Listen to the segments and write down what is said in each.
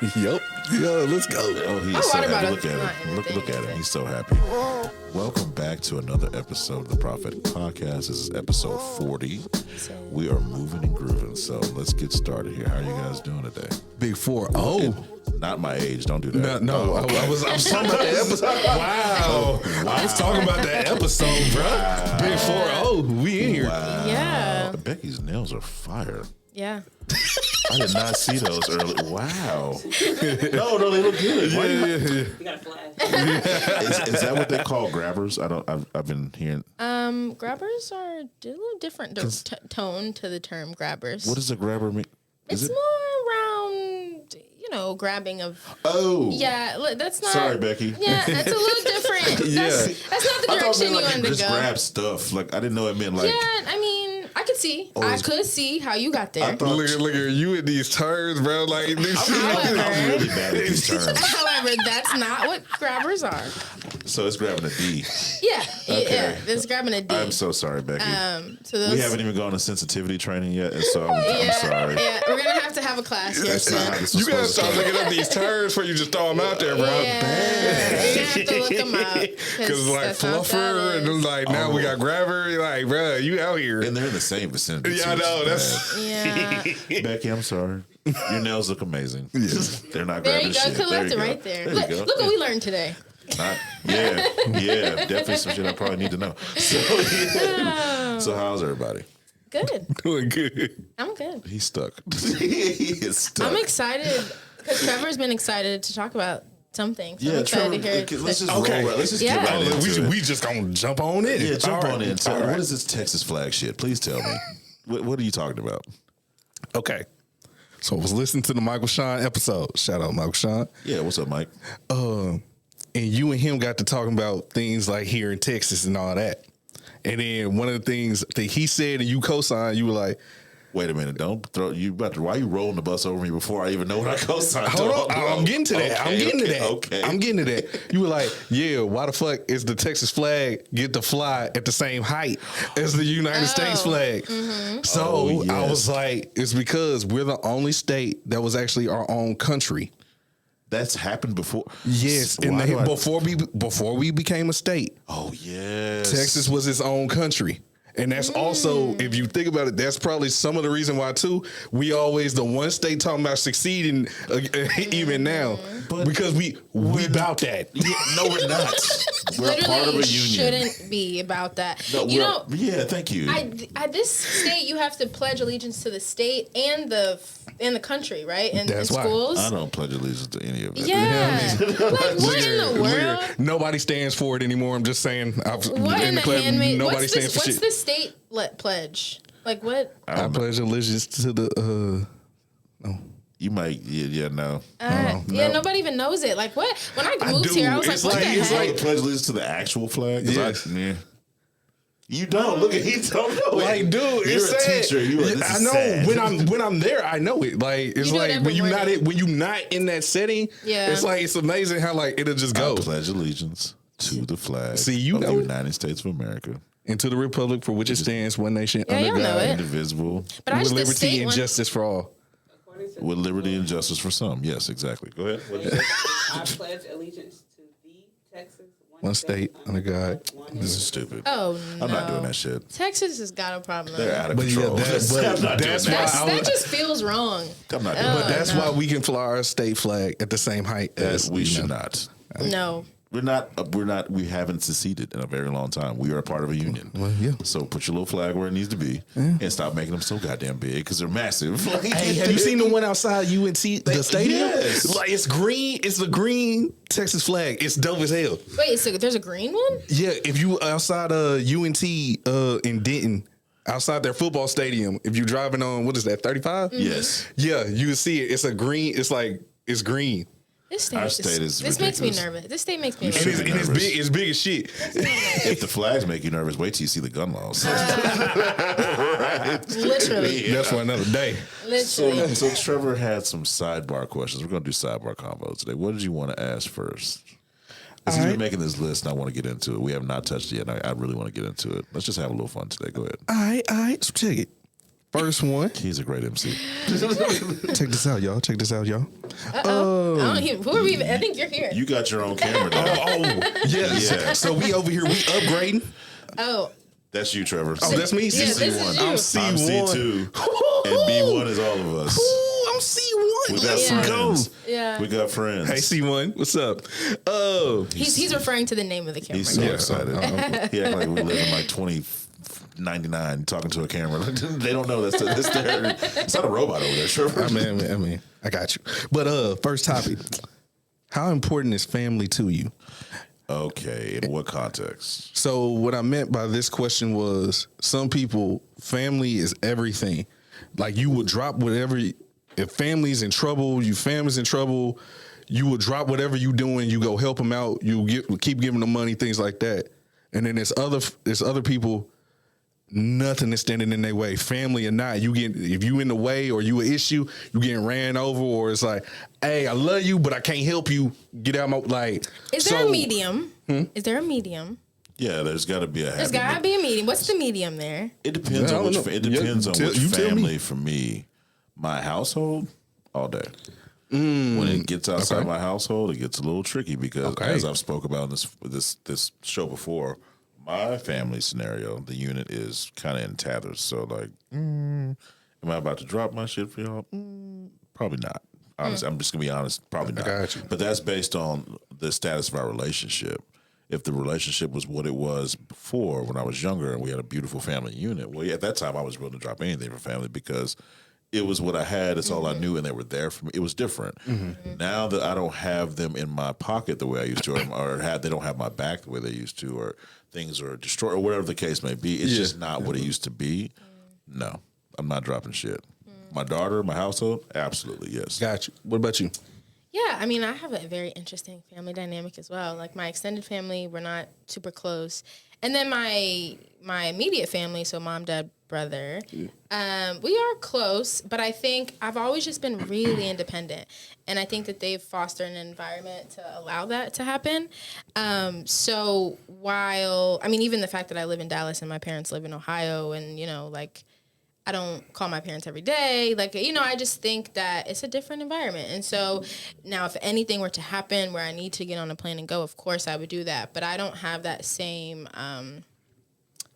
Yep. Yo, let's go. Oh, he's so happy. Look at him. Look at him. He's so happy. Welcome back to another episode of the Prophetic Podcast. This is episode 40. We are moving and grooving, so let's get started here. How are you guys doing today? Big 4-0. Not my age. Don't do that. No. Oh, okay. I was talking about the episode. Wow. I was talking about that episode, bro. Wow. Big 4-0. We in here. Wow. Yeah. Becky's nails are fire. Yeah. I did not see those earlier. Wow. No, they look good. Yeah. You got a flash. Is that what they call grabbers? I've been hearing. Grabbers are a little different tone to the term grabbers. What does a grabber mean? It's more around, grabbing of. Oh. Yeah, that's not. Sorry, Becky. Yeah, that's a little different. Yeah. That's not the I thought direction it you meant wanted to just go. grab stuff. Like I didn't know it meant like. Yeah, I mean, I could see. I could see how you got there. Look at you in these turns, bro. Like this. I'm really bad at these terms. However, that's not what grabbers are. So it's grabbing a D. Yeah, Okay. yeah, it's grabbing a D. I'm so sorry, Becky. So those, We haven't even gone to sensitivity training yet, and so I'm sorry. Yeah, we're gonna have a class here That's not soon. how this You was gotta supposed to start start. looking up these terms before you just throw them out there, bro. Yeah, you have to look them up. Cause like that's not fluffer and then that like now we got grabber. You're like, bro, you out here. And they're in the same vicinity. Yeah, I too, know. which That's is Yeah. bad. Becky, I'm sorry. Your nails look amazing. They're not There grabbing you go. shit. Could There left you it go. right there. There Look, you go. look what we learned today. Yeah, definitely some shit I probably need to know. So how's everybody? Good. doing good. I'm good. He's stuck. He is stuck. I'm excited because Trevor's been excited to talk about some things. I'm Yeah, excited Trevor, to hear. let's just Okay. roll right. Let's just Yeah. get right Oh, into it. we just gonna jump on in. Yeah, jump All on right. in. Tell All me, right. what is this Texas flag shit? Please tell me. What are you talking about? Okay. So I was listening to the Michael Sean episode. Shout out Michael Sean. Yeah, what's up, Mike? And you and him got to talking about things like here in Texas and all that. And then one of the things that he said and you co-signed, you were like, Wait a minute, don't throw you about to. Why are you rolling the bus over me before I even know what I co-signed? hold on, I'm getting to that. I'm getting to that. Okay. I'm getting to that. You were like, yeah, why the fuck is the Texas flag get to fly at the same height as the United States flag? So Oh, yes. I was like, it's because we're the only state that was actually our own country. That's happened before. Yes, Why and do I- before we became a state, Oh yes, Texas was its own country. And that's also, if you think about it, that's probably some of the reason why too. We always the one state talking about succeeding even now, because we about that. Yeah, no, we're not. We're a part of a Literally union. shouldn't be about that. No, You we're- know, yeah, thank you. at this state, you have to pledge allegiance to the state and the country, right? In That's why. schools. I don't pledge allegiance to any of it. Yeah. Like, what in the Look world? here. Nobody stands for it anymore. I'm just saying. What in the club, handmaid? nobody What's stands this? for What's shit. the state pledge? Like what? I pledge allegiance to the. You might, yeah, no. Yeah, no. nobody even knows it. Like what? When I I moved do. here, I was like, It's what like- the it's heck? Like pledge allegiance to the actual flag. 'Cause Yes. yeah. You don't look at he don't know it. Like, dude, you're it's a sad. teacher. You are, this I is know sad. when I'm there, I know it. Like it's You do it like every morning. when you not in that setting. Yeah. It's like it's amazing how like it'll just I go pledge allegiance to the flag. See, you of know the it. United States of America, into the republic for which it stands, one nation Yeah, under y'all know God, it. indivisible, But I with just the liberty state and one. justice for all. According to with liberty and justice for some. Yes, exactly. Go ahead. What'd you say? I pledge allegiance to the Texas, One state under God. one This is stupid. Oh no! I'm not doing that shit. Texas has got a problem. They're out of But yeah, control. that's- I'm but not doing that's that. why I That just feels wrong. I'm not doing Oh, But that. that's why we can fly our state flag at the same height as We you should know. not. No. We're not. We haven't seceded in a very long time. We are a part of a union. Well, yeah. So put your little flag where it needs to be, and stop making them so goddamn big because they're massive. Like, Hey, have you seen the one outside UNT, the stadium? Yes. Like it's green. It's a green Texas flag. It's dope as hell. Wait, so there's a green one? Yeah, if you outside UNT in Denton, outside their football stadium, if you're driving on what is that 35? Yes. Yeah, you can see it. It's a green. It's like it's green. This Our state, state is this makes me ridiculous. nervous. This state makes me And nervous. it's, and it's nervous. big. It's big as shit. If the flags make you nervous, wait till you see the gun laws. Literally. That's for another day. Literally. So Trevor had some sidebar questions. We're going to do sidebar combos today. What did you want to ask first? As he's been making this list, and I want to get into it. We have not touched it yet. And I really want to get into it. Let's just have a little fun today. Go ahead. All right. So check it. First one. He's a great MC. Check this out, y'all. Check this out, y'all. I don't even, who are we even? I think you're here. You got your own camera now. Yes. Yeah. So we over here, we upgrading. Oh, That's you, Trevor. Oh, that's me. yeah, this is you. I'm C1. I'm C2. And B1 is all of us. Ooh, I'm C1. We got Let's friends. go. Yeah. We got friends. Hey, C1. What's up? Oh. He's referring to the name of the camera. He's so Yeah. excited. He act like we live in like 2099 talking to a camera. They don't know that's their. It's not a robot over there, sure. I mean, I got you. But first topic. How important is family to you? Okay, in what context? So what I meant by this question was some people, family is everything. Like you would drop whatever, if family's in trouble, your family's in trouble, you would drop whatever you doing, you go help them out, keep giving them money, things like that. And then there's other people, nothing is standing in their way, family or not. If you in the way or you an issue, you getting ran over, or it's like, hey, I love you, but I can't help you. Get out my like. Is there a medium? Is there a medium? Yeah, there's got to be a. There's got to be a medium. What's the medium there? It depends I on don't which. know. It depends on which you tell me. family. For me, my household, all day. When it gets outside Okay. my household, it gets a little tricky because, Okay. as I've spoke about in this show before, my family scenario, the unit is kind of in tatters. So, like, am I about to drop my shit for y'all? Probably not. Honestly, I'm just gonna be honest. Probably not. got you. But that's based on the status of our relationship. If the relationship was what it was before, when I was younger and we had a beautiful family unit, well, yeah, at that time I was willing to drop anything for family because it was what I had. It's all I knew, and they were there for me. It was different. Now that I don't have them in my pocket the way I used to, or they don't have my back the way they used to, or things are destroyed, or whatever the case may be, it's just not what it used to be. No, I'm not dropping shit. My daughter, my household, absolutely yes. Got you. What about you? Yeah, I mean, I have a very interesting family dynamic as well. Like my extended family, we're not super close, and then my immediate family, so mom, dad, brother, we are close. But I think I've always just been really independent, and I think that they've fostered an environment to allow that to happen. So while I mean, even the fact that I live in Dallas and my parents live in Ohio, and like. I don't call my parents every day. Like, I just think that it's a different environment. And so now if anything were to happen where I need to get on a plane and go, of course I would do that. But I don't have that same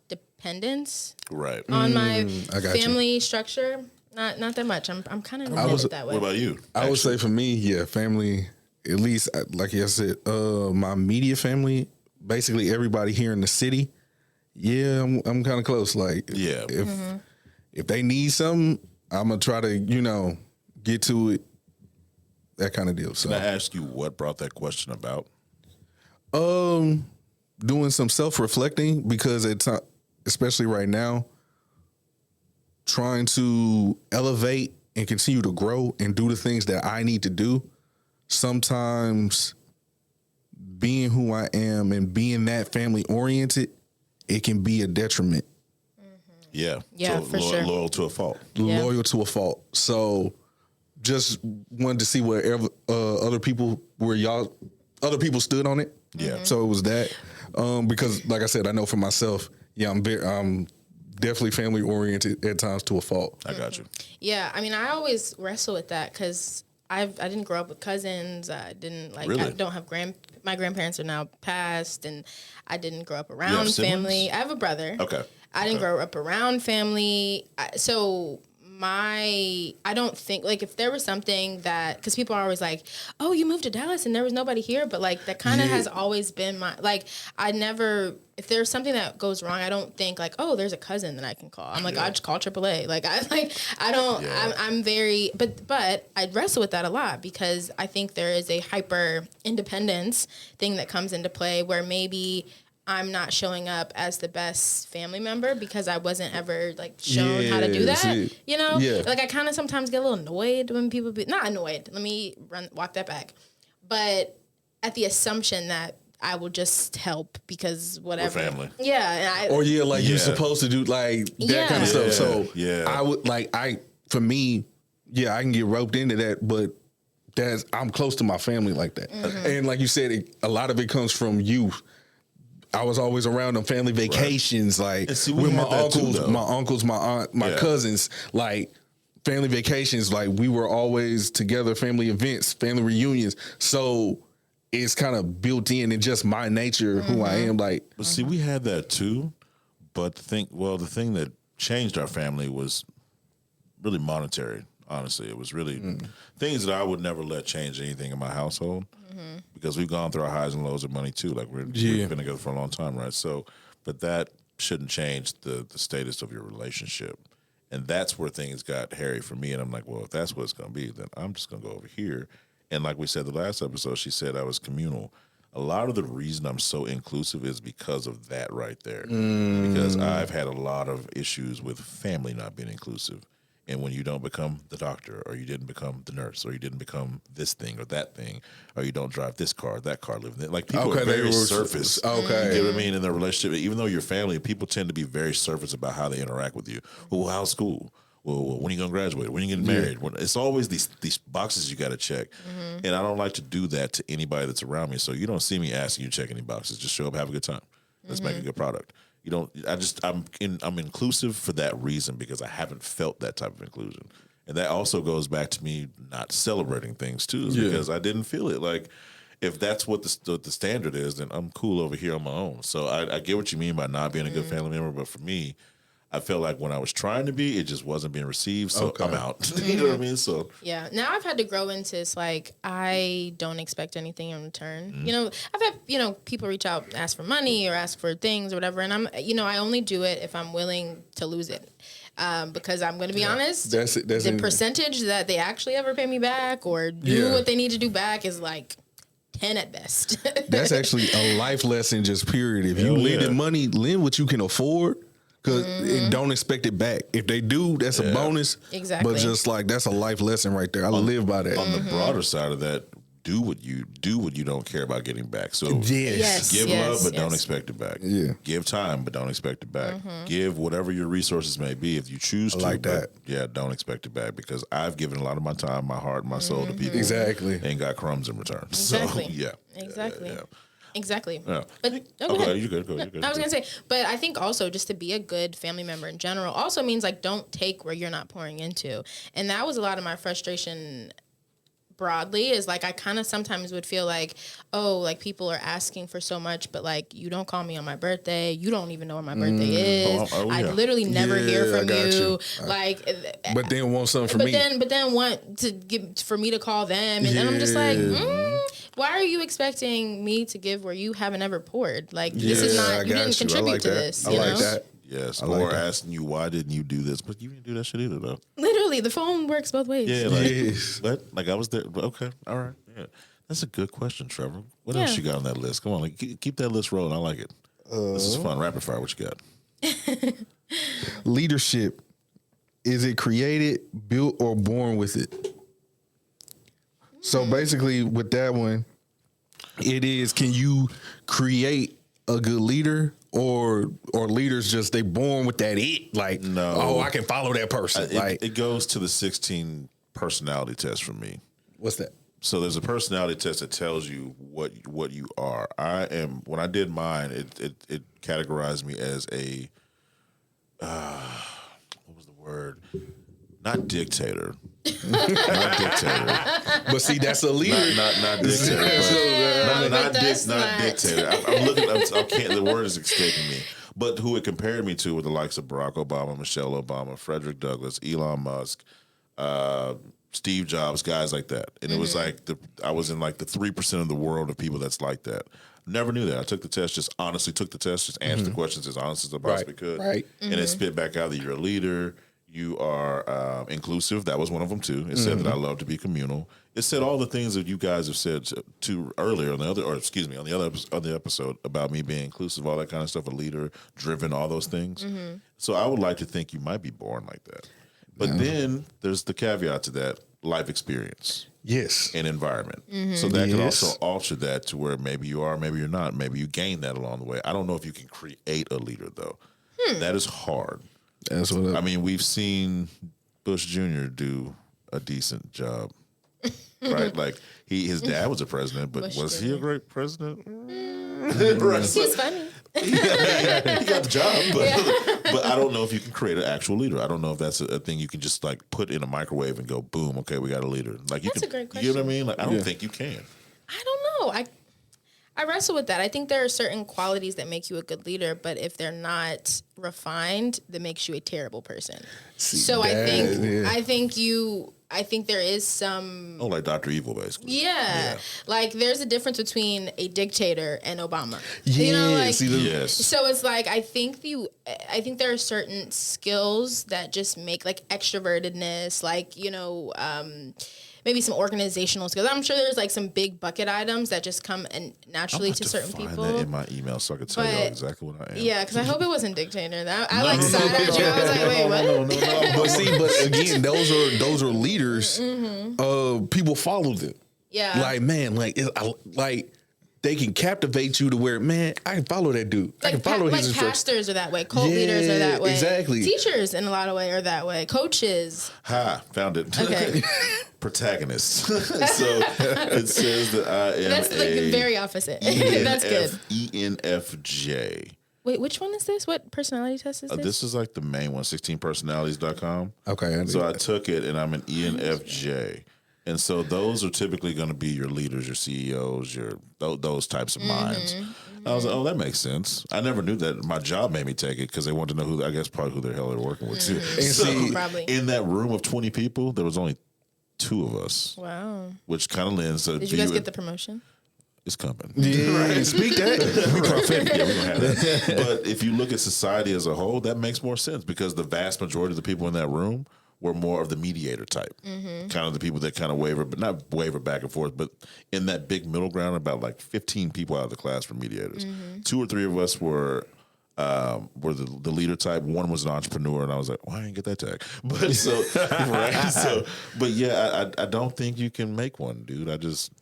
dependence Right. on my I got you. family structure. Not that much. I'm kind of limited that way. What about you? I would say for me, yeah, family, at least, like I said, my immediate family, basically everybody here in the city, yeah, I'm kind of close. Like, Yeah. if they need something, I'm going to try to, get to it, that kind of deal. So, Can I ask you what brought that question about? doing some self-reflecting because it's especially right now, trying to elevate and continue to grow and do the things that I need to do. Sometimes being who I am and being that family oriented, it can be a detriment. Yeah. Yeah, so for sure. Loyal to a fault. Yeah. Loyal to a fault. So just wanted to see where other people stood on it. Yeah. So it was that. Because like I said, I know for myself, yeah, I'm definitely family oriented at times to a fault. I got you. Yeah, I mean, I always wrestle with that because I didn't grow up with cousins. I didn't Really? I don't have my grandparents are now passed, and I didn't grow up around siblings? family. I have a brother. Okay. I didn't grow up around family, so I don't think, like, if there was something that, because people are always like, oh, you moved to Dallas and there was nobody here, but like that kind of has always been my, like, I never, if there's something that goes wrong, I don't think like, oh, there's a cousin that I can call. I'm like, I just call AAA. I'm very, but I wrestle with that a lot because I think there is a hyper independence thing that comes into play where maybe I'm not showing up as the best family member because I wasn't ever like shown how to do Yeah, that. see. Yeah. Like I kind of sometimes get a little annoyed when people not annoyed. Let me walk that back. But at the assumption that I will just help because whatever. We're family. Yeah. And Or you're Yeah. supposed to do like that Yeah. kind of stuff. So Yeah. I would for me, yeah, I can get roped into that, but I'm close to my family like that. And like you said, a lot of it comes from youth. I was always around them family vacations, like And see, we with my had that too, uncles, though. my aunt, my Yeah. cousins, like family vacations. Like we were always together, family events, family reunions. So it's kind of built in just my nature, who I am. Like, But see, we had that too. But the thing that changed our family was really monetary. Honestly, it was really things that I would never let change anything in my household because we've gone through our highs and lows of money too. Like we've been together for a long time, right? So, but that shouldn't change the status of your relationship. And that's where things got hairy for me. And I'm like, well, if that's what it's going to be, then I'm just going to go over here. And like we said the last episode, she said I was communal. A lot of the reason I'm so inclusive is because of that right there. Because I've had a lot of issues with family not being inclusive. And when you don't become the doctor, or you didn't become the nurse, or you didn't become this thing or that thing, or you don't drive this car, that car, live in it. Like people are very surface. Okay. You know what I mean? In their relationship, even though you're family, people tend to be very surface about how they interact with you. Well, how's school? Well, when are you going to graduate? When are you getting married? It's always these boxes you got to check. And I don't like to do that to anybody that's around me. So you don't see me asking you to check any boxes. Just show up, have a good time. Let's make a good product. You don't. I'm inclusive for that reason because I haven't felt that type of inclusion, and that also goes back to me not celebrating things too, because I didn't feel it. Like if that's what the standard is, then I'm cool over here on my own. So I get what you mean by not being a good family member, but for me, I felt like when I was trying to be, it just wasn't being received. So I'm out. You know what I mean? So Yeah. Now I've had to grow into it's like I don't expect anything in return. You know, I've had, people reach out, ask for money or ask for things or whatever. And I only do it if I'm willing to lose it. Because I'm going to be honest, That's the percentage that they actually ever pay me back or do what they need to do back is like 10 at best. That's actually a life lesson, just period. If you lend money, lend what you can afford. And don't expect it back. If they do, that's a bonus. Exactly. But just like that's a life lesson right there. I live by that. on the broader side of that, do what you don't care about getting back. So Yes. give love, but don't expect it back. Yeah. Give time, but don't expect it back. Give whatever your resources may be if you choose to. like but that. don't expect it back because I've given a lot of my time, my heart, my soul to people. Exactly. And got crumbs in return. Exactly. So, yeah. Exactly. Yeah. Exactly. Yeah. But go Okay, ahead. you're good. Go ahead. I was gonna say, but I think also just to be a good family member in general also means like don't take where you're not pouring into, and that was a lot of my frustration. Broadly is like I kind of sometimes would feel like, oh, like people are asking for so much, but like you don't call me on my birthday, you don't even know when my birthday is. I literally never hear Yeah, I from got you. you. Like, But then want something for but me. then want to give for me to call them, and then I'm just like, why are you expecting me to give where you haven't ever poured? Like this is Yeah, not I you got didn't you. I contribute like to that. this. I You like know? that. Yes. like Or that. asking you why didn't you do this? But you didn't do that shit either though. Literally, the phone works both ways. Yeah, like Yes. what? Like I was there. Okay, all right. Yeah, that's a good question, Trevor. What else Yeah. you got on that list? Come on, like keep that list rolling. I like it. This is fun. Rapid fire. What you got? Leadership. Is it created, built, or born with it? So basically with that one, it is, can you create a good leader or leaders just they born with that like No. oh I can follow that person. It goes to the 16 personality test for me. What's that? So there's a personality test that tells you what you are. I am. When I did mine, it categorized me as a what was the word? Not dictator. Not dictator. But see, that's a leader. Not dictator. But that's Not not- dictator. I'm looking. I can't. The word is escaping me. But who it compared me to were the likes of Barack Obama, Michelle Obama, Frederick Douglass, Elon Musk, Steve Jobs, guys like that. And it was like I was in like the 3% of the world of people that's like that. Never knew that. I took the test. Just honestly took the test. Just answered the questions as honest as I possibly could. Right. And it spit back out that you're a leader. You are inclusive. That was one of them too. It said that I love to be communal. It said all the things that you guys have said to earlier on the other, or excuse me, on the other episode about me being inclusive, all that kind of stuff, a leader, driven, all those things. So I would like to think you might be born like that. But then there's the caveat to that: life experience Yes. and environment. So that could Yes. also alter that to where maybe you are, maybe you're not. Maybe you gain that along the way. I don't know if you can create a leader though. That is hard. That's what I mean, we've seen Bush Jr. do a decent job, right? Like his dad was a president, but Bush was he a Jr. great president? He's funny. He got the job, but I don't know if you can create an actual leader. I don't know if that's a thing you can just like put in a microwave and go, boom, okay, we got a leader. Like you That's can, a great you know what I question. mean? Like I don't think you can. I don't know. I wrestle with that. I think there are certain qualities that make you a good leader, but if they're not refined, that makes you a terrible person. So I think there is some. Oh, like Dr. Evil, basically. Yeah. Like there's a difference between a dictator and Obama. Yeah, You know, like, Yes. so it's like I think there are certain skills that just make like extrovertedness, like, maybe some organizational skills. I'm sure there's like some big bucket items that just come and naturally to certain find people. that in my email so I can tell you But- exactly what I am. Yeah, because I hope it wasn't dictator. I like sat at you. I was like, wait, what? But again, those are leaders. People follow them. Yeah. Like, man, like they can captivate you to where, man, I can follow that dude. I can follow his instructions. pastors are that way. Cult leaders are that way. Exactly. Teachers in a lot of ways are that way. Coaches. Ha, found it. Okay. Protagonist. So it says that I am That's like the very opposite. That's good. ENFJ. Wait, which one is this? What personality test is this? This is like the main one, 16personalities.com. Okay. So I took it and I'm an ENFJ. And so those are typically going to be your leaders, your CEOs, those types of minds. I was like, oh, that makes sense. I never knew that. My job made me take it because they wanted to know probably who the hell they're working with too. So Probably. in that room of 20 people, there was only 2 of us, Wow. which kind of lends to Did you guys get the promotion? It's coming. Yeah, speak that. Yeah, we're gonna have that. But if you look at society as a whole, that makes more sense because the vast majority of the people in that room were more of the mediator type, kind of the people that kind of waver, but not waver back and forth, but in that big middle ground, about like 15 people out of the class were mediators. 2 or 3 of us were the leader type. One was an entrepreneur, and I was like, "Why didn't I get that tag?" But but yeah, I don't think you can make one, dude. I just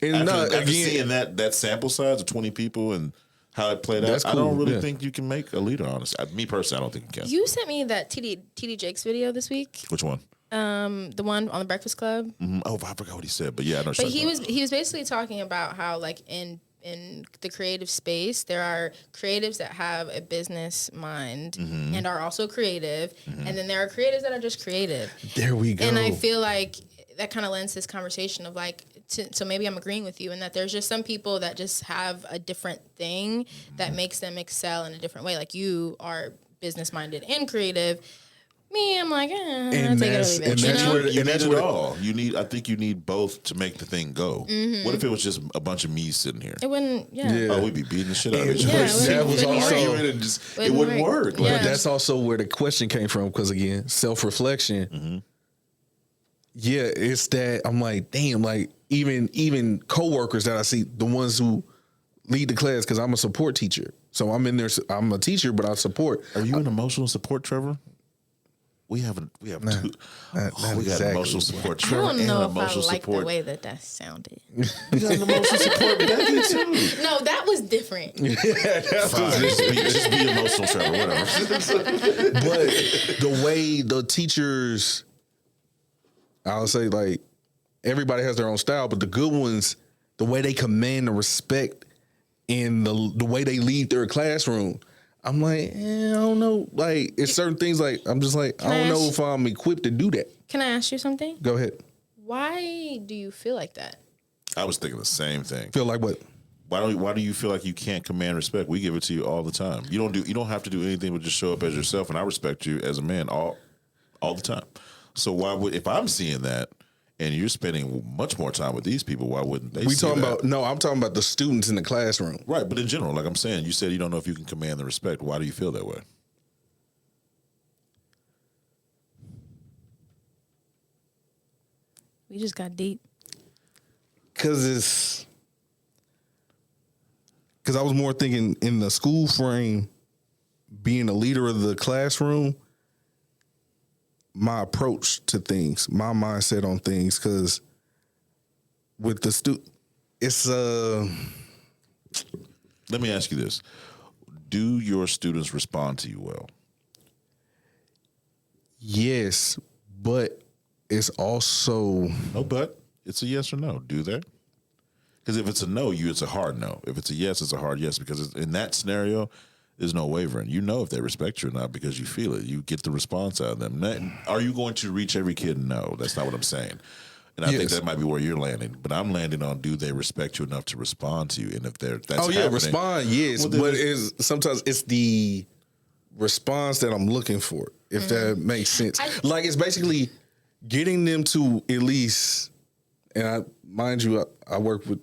after seeing that sample size of 20 people and how it played out, That's I don't cool, really yeah. think you can make a leader. Honestly, me personally, I don't think you can. You sent me that TD Jakes video this week. Which one? The one on the Breakfast Club. Oh, I forgot what he said, but yeah, I know. But he was basically talking about how like in the creative space there are creatives that have a business mind and are also creative, and then there are creatives that are just creative. There we go. And I feel like that kind of lends this conversation of like, so maybe I'm agreeing with you in that there's just some people that just have a different thing that makes them excel in a different way. Like you are business minded and creative. Me, I'm like, take it or leave it. and you that's know? where You and that's need it where all. I think you need both to make the thing go. What if it was just a bunch of me sitting here? It wouldn't, Yeah. Oh, we'd be beating the shit out of each Yeah, other. it wouldn't also- work. It wouldn't work. Yeah. Like, that's also where the question came from, because again, self-reflection. Yeah, it's that I'm like, damn, like even coworkers that I see, the ones who lead the class, because I'm a support teacher. So I'm in there, I'm a teacher, but I support. Are you an emotional support, Trevor? We have two. We got exactly. emotional support, I Trevor, don't and know if emotional I like support. the way that sounded. You got an emotional support, Becky too. No, that was different. Fine, just be emotional, Trevor. Whatever. But the way the teachers, I'll say, like, everybody has their own style, but the good ones, the way they command the respect and the way they lead their classroom, I'm like, I don't know. Like, it's certain things, like, I'm just like, I don't know if I'm equipped to do that. Can I ask you something? Go ahead. Why do you feel like that? I was thinking the same thing. Feel like what? Why do you feel like you can't command respect? We give it to you all the time. You don't have to do anything but just show up as yourself, and I respect you as a man all the time. So why would, if I'm seeing that and you're spending much more time with these people, why wouldn't they? I'm talking about the students in the classroom. Right, but in general, like I'm saying, you said you don't know if you can command the respect. Why do you feel that way? We just got deep. Because I was more thinking in the school frame, being a leader of the classroom, my approach to things, my mindset on things, because with the it's Let me ask you this. Do your students respond to you well? yes, but it's also No, but it's a yes or no. Do they? Because if it's a no, it's a hard no. If it's a yes, it's a hard yes. Because in that scenario, There's no wavering. You know if they respect you or not because you feel it. You get the response out of them. Are you going to reach every kid? No, that's not what I'm saying. And I think that might be where you're landing. But I'm landing on, do they respect you enough to respond to you? And if that's happening, respond, yes. Well, but sometimes it's the response that I'm looking for, if that makes sense. Like, it's basically getting them to at least, and mind you, I work with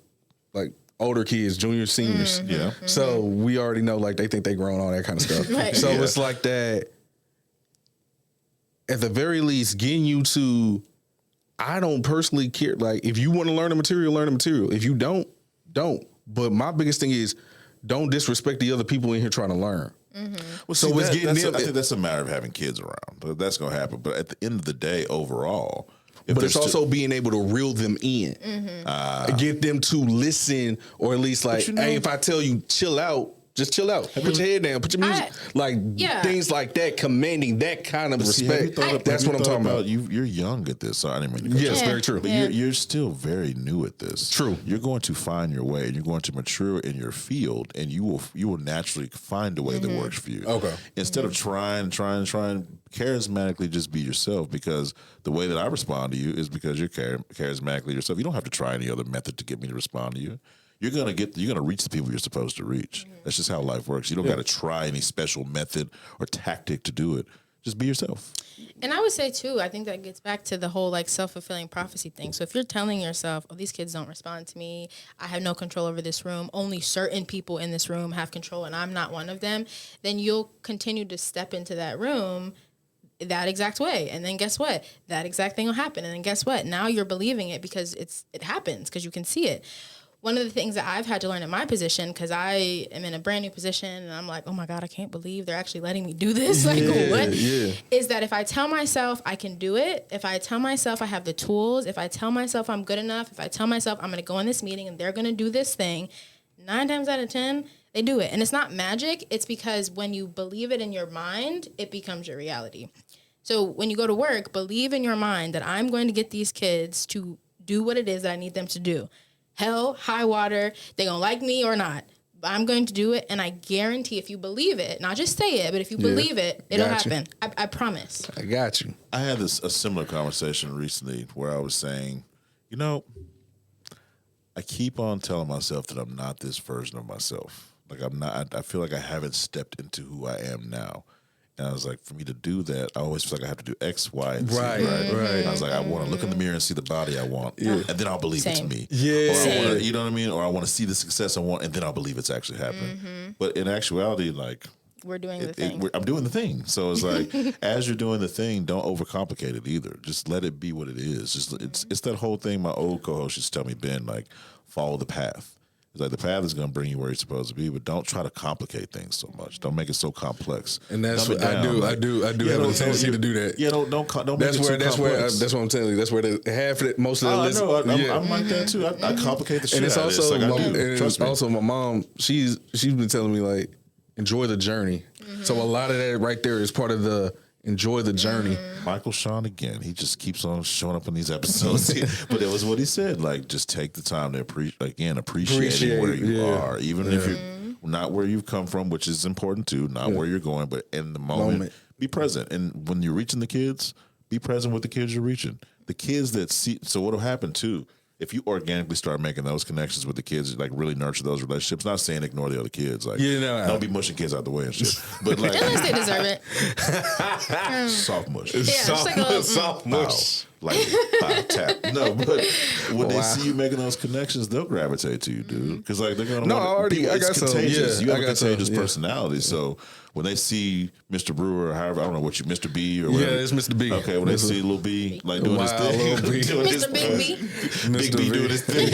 like older kids, juniors, seniors. Yeah. So we already know, like, they think they grown, all that kind of stuff. Right. So it's like that, at the very least, getting you to, I don't personally care. Like, if you want to learn the material, learn the material. If you don't. But my biggest thing is, don't disrespect the other people in here trying to learn. Well, So see, it's getting them. I think that's a matter of having kids around. That's going to happen. But at the end of the day, overall, But it's also being able to reel them in, get them to listen, or at least like, hey, if I tell you chill out, just chill out. Put your head down. Put your music, things like that, commanding that kind of respect. That's what I'm talking about. You're young at this. So I didn't mean to cut you Yes, off. very true. But you're still very new at this. True. You're going to find your way, and you're going to mature in your field, and you will naturally find a way that works for you. Okay. Instead of trying, charismatically just be yourself, because the way that I respond to you is because you're charismatically yourself. You don't have to try any other method to get me to respond to you. You're gonna reach the people you're supposed to reach. That's just how life works. You don't got to try any special method or tactic to do it. Just be yourself. And I would say too, I think that gets back to the whole like self-fulfilling prophecy thing. So if you're telling yourself, oh, these kids don't respond to me, I have no control over this room, only certain people in this room have control and I'm not one of them, then you'll continue to step into that room that exact way. And then guess what? That exact thing will happen. And then guess what? Now you're believing it because it happens because you can see it. One of the things that I've had to learn in my position, because I am in a brand new position and I'm like, oh my God, I can't believe they're actually letting me do this. Like, what? Is that if I tell myself I can do it, if I tell myself I have the tools, if I tell myself I'm good enough, if I tell myself I'm going to go in this meeting and they're going to do this thing, 9 times out of 10, they do it. And it's not magic. It's because when you believe it in your mind, it becomes your reality. So when you go to work, believe in your mind that I'm going to get these kids to do what it is that I need them to do. Hell, high water, they gonna like me or not. But I'm going to do it, and I guarantee if you believe it, not just say it, but if you believe it, it'll happen. I promise. I got you. I had a similar conversation recently where I was saying, I keep on telling myself that I'm not this version of myself. Like I'm not. I feel like I haven't stepped into who I am now. And I was like, for me to do that, I always feel like I have to do X, Y, and Z. Right. And I was like, I want to look in the mirror and see the body I want, and then I'll believe it's me. Yeah. Or I wanna, you know what I mean? Or I want to see the success I want, and then I'll believe it's actually happening. But in actuality, like, we're doing the thing. I'm doing the thing. So it's like, as you're doing the thing, don't overcomplicate it either. Just let it be what it is. Just it's that whole thing. My old co-host used to tell me, Ben, like, follow the path. It's like the path is going to bring you where you're supposed to be, but don't try to complicate things so much. Don't make it so complex. And that's what I do. I do have a tendency to do that. Yeah, don't That's make where it too complex. that's what I'm telling you. That's where most of the list. I'm like that too. I complicate the shit And it's out of also this. Like I do. Trust me. also my mom. She's been telling me, like, enjoy the journey. So a lot of that right there is part of the enjoy the journey. Michael Sean again. He just keeps on showing up in these episodes. But it was what he said. Like, just take the time to appreciate where you are, even if you're not where you've come from, which is important too. Not where you're going, but in the moment, be present. And when you're reaching the kids, be present with the kids you're reaching. The kids that see. So what'll happen too? If you organically start making those connections with the kids, like really nurture those relationships, not saying ignore the other kids, like don't be mushing kids out the way and shit. But like, unless they deserve it. Soft mush. Yeah, Soft mush. Like tap. No, but when they see you making those connections, they'll gravitate to you, dude. Because like they're gonna. I got some. Contagious. Yeah, you have a contagious personality, so when they see Mr. Brewer or however, I don't know what Mr. B or whatever. Yeah, it's Mr. B. Okay, when they see Lil B like doing his thing, Mr. Big B. Big B doing his thing,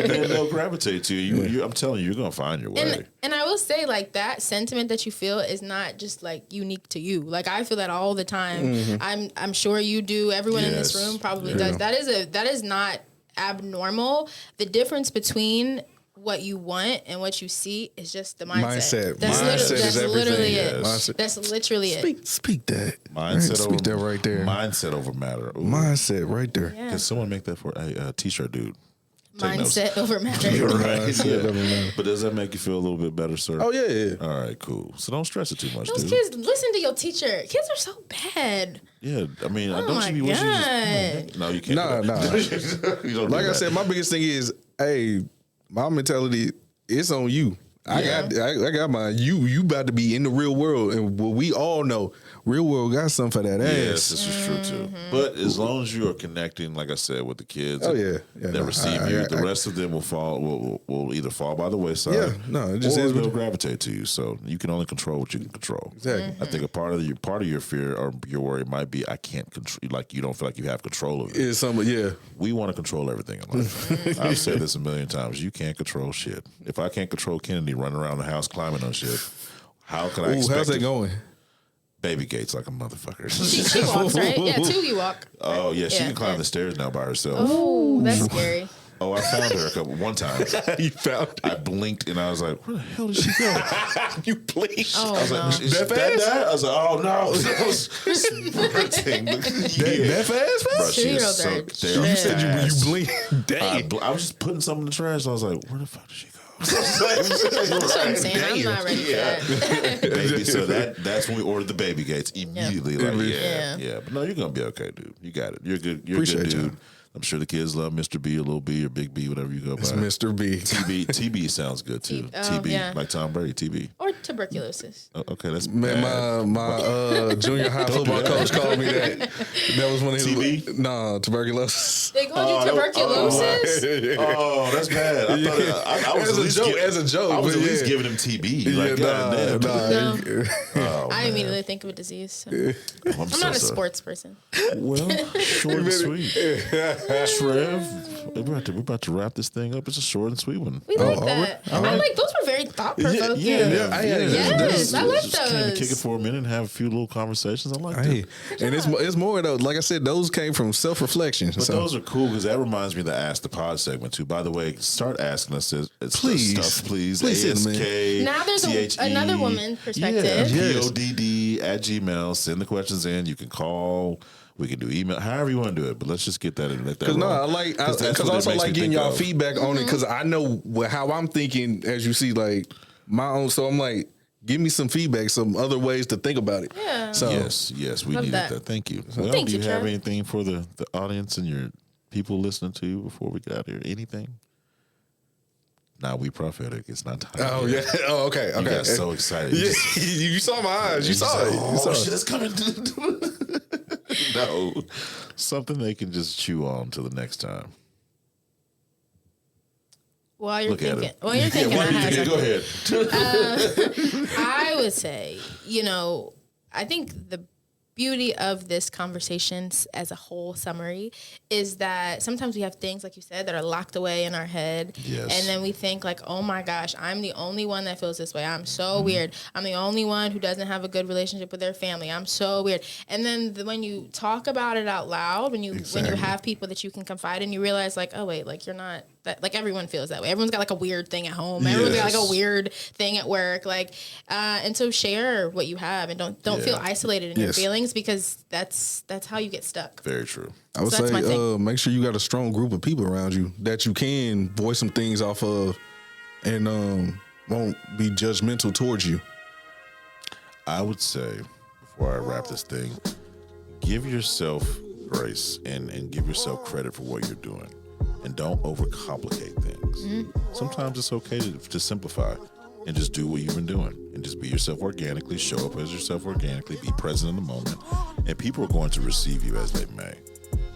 then they'll gravitate to you. I'm telling you, you're gonna find your way. And I will say, like, that sentiment that you feel is not just like unique to you. Like, I feel that all the time. I'm sure you do. Everyone in this room probably does. That is not abnormal. The difference between what you want and what you see is just the mindset. That's literally it. That's literally it. Speak that. Mindset Speak that right there. Mindset over matter. Ooh. Mindset right there. Can someone make that for a t-shirt, dude? Mindset over matter. You're right. Mindset over matter. But does that make you feel a little bit better, sir? Oh yeah. All right, cool. So don't stress it too much, Those dude. kids, listen to your teacher. Kids are so bad. Yeah, I mean, Oh don't my you be wishing God. no, you can't. Nah, do that. You don't do Like I that. said, my biggest thing is, hey, my mentality, it's on you. I got mine. You about to be in the real world, and what we all know, real world got something for that Yes, ass. this is true too. But as long as you are connecting, like I said, with the kids, Oh, yeah. that No, receive you, the rest of them will fall. Will either fall by the wayside. Yeah, no, it just or is what they'll it- gravitate to you. So you can only control what you can control. Exactly. I think a part of your fear or your worry might be I can't control. Like you don't feel like you have control of it. It's something, yeah. We want to control everything in life. I've said this a million times. You can't control shit. If I can't control Kennedy running around the house climbing on shit, how can I Ooh, expect how's that it? going? Baby Gates like a motherfucker. She walks, right? Yeah, Toogie walk. Oh yeah, she Yeah, can climb yeah. the stairs now by herself. Oh, that's scary. Oh, I found her one time. You found I blinked and I was like, "Where the hell did she go?" you please. Oh, I was no. like, "Is That that fast? I was like, "Oh no!" I was sprinting. That fast, Bro, fast? she is 2-year-olds so. are they You said you fast. blink. Dang. I was just putting something in the trash. I was like, "Where the fuck did she go?" That's what I'm saying. I'm not ready for that. Baby, so that's when we ordered the baby gates immediately. Yeah. Like, Yeah. yeah. But no, you're gonna be okay, dude. You got it. You're good. You're a Appreciate good dude. y'all. I'm sure the kids love Mr. B or Little B or Big B, whatever you go by. It's Mr. B. TB sounds good too. Oh, TB, yeah. like Tom Brady. TB. Or tuberculosis. Oh, okay, that's Man, bad. my junior high football coach called me that. That was one of his. TB? Nah, tuberculosis. They called you tuberculosis? Oh, that's bad. I thought I was As at a least joke, as a joke, I was but at least yeah. giving him TB. Like, goddamn. No. Oh, I man. immediately think of a disease. So. I'm I'm so not a sorry. sports person. Well, short and sweet. Trev, we're about to wrap this thing up. It's a short and sweet one. We like that. I like those were very thought provoking. Yes, I like Just came to those. kick it for a minute and have a few little conversations. I like that. Hey, and it's more though. Like I said, those came from self reflection. But So those are cool because that reminds me of the Ask the Pod segment too. By the way, start asking us Please. stuff, please. Please send them in. Now there's ASK, another woman perspective. Yeah, Yes. PODD@gmail. Send the questions in. You can call. We can do email. However you want to do it. But let's just get that in. Let that Because no, roll. I like 'Cause that's because what it also makes like me getting think y'all of. feedback on it because I know how I'm thinking as you see like my own. So I'm like, give me some feedback, some other ways to think about it. Yeah. So Yes, we Love needed that. that. Thank you. Well, Thank do you, you have Trev. anything for the audience and your people listening to you before we get out of here? Anything? Nah, we prophetic. It's not time. oh yet. yeah. Oh okay. You Okay. got so excited. Yeah, you saw my eyes. You saw it. You Oh, saw shit it. is coming. No, something they can just chew on till the next time. While you're Look at thinking, him. while you're thinking, I have Go something. ahead. I would say, I think the beauty of this conversation as a whole summary is that sometimes we have things, like you said, that are locked away in our head. Yes. And then we think like, oh my gosh, I'm the only one that feels this way. I'm Mm-hmm. so weird. I'm the only one who doesn't have a good relationship with their family. I'm so weird. And then when you talk about it out loud, when you have people that you can confide in, you realize like, oh wait, like you're not that, like everyone feels that way. Everyone's got like a weird thing at home. Everyone's got like a weird thing at work. Like, and so share what you have and don't feel isolated in your Yes. feelings because that's how you get stuck. Very true. I would So that's my say thing. make sure you got a strong group of people around you that you can voice some things off of and won't be judgmental towards you. I would say, before I wrap this thing, give yourself grace and give yourself credit for what you're doing. And don't overcomplicate things. Sometimes it's okay to simplify and just do what you've been doing. And just be yourself organically, show up as yourself organically, be present in the moment. And people are going to receive you as they may.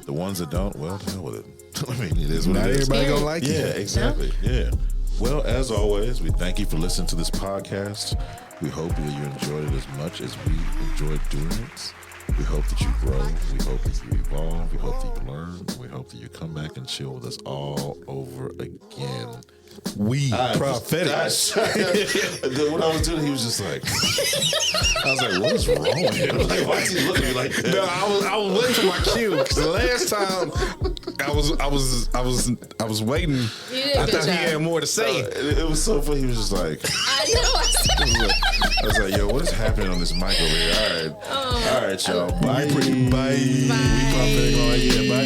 The ones that don't, well, to hell with it. I mean, it is what Not it is. everybody gonna like Yeah, you. exactly. Yeah. Well, as always, we thank you for listening to this podcast. We hope that you enjoyed it as much as we enjoyed doing it. We hope that you grow. We hope that you evolve. We hope that you learn. We hope that you come back and chill with us all over again. We prophetic. When I was doing it, he was just like, I was like, what is wrong with him? Like, why is he looking at me like that? No, I was waiting for my cue because the last time I was waiting. You did a I good thought he job. had more to say. It was so funny. He was just like, I know. I was like, yo, what is happening on this mic over here? All right, y'all. Bye. Bye. We prophetic. All right, yeah, bye.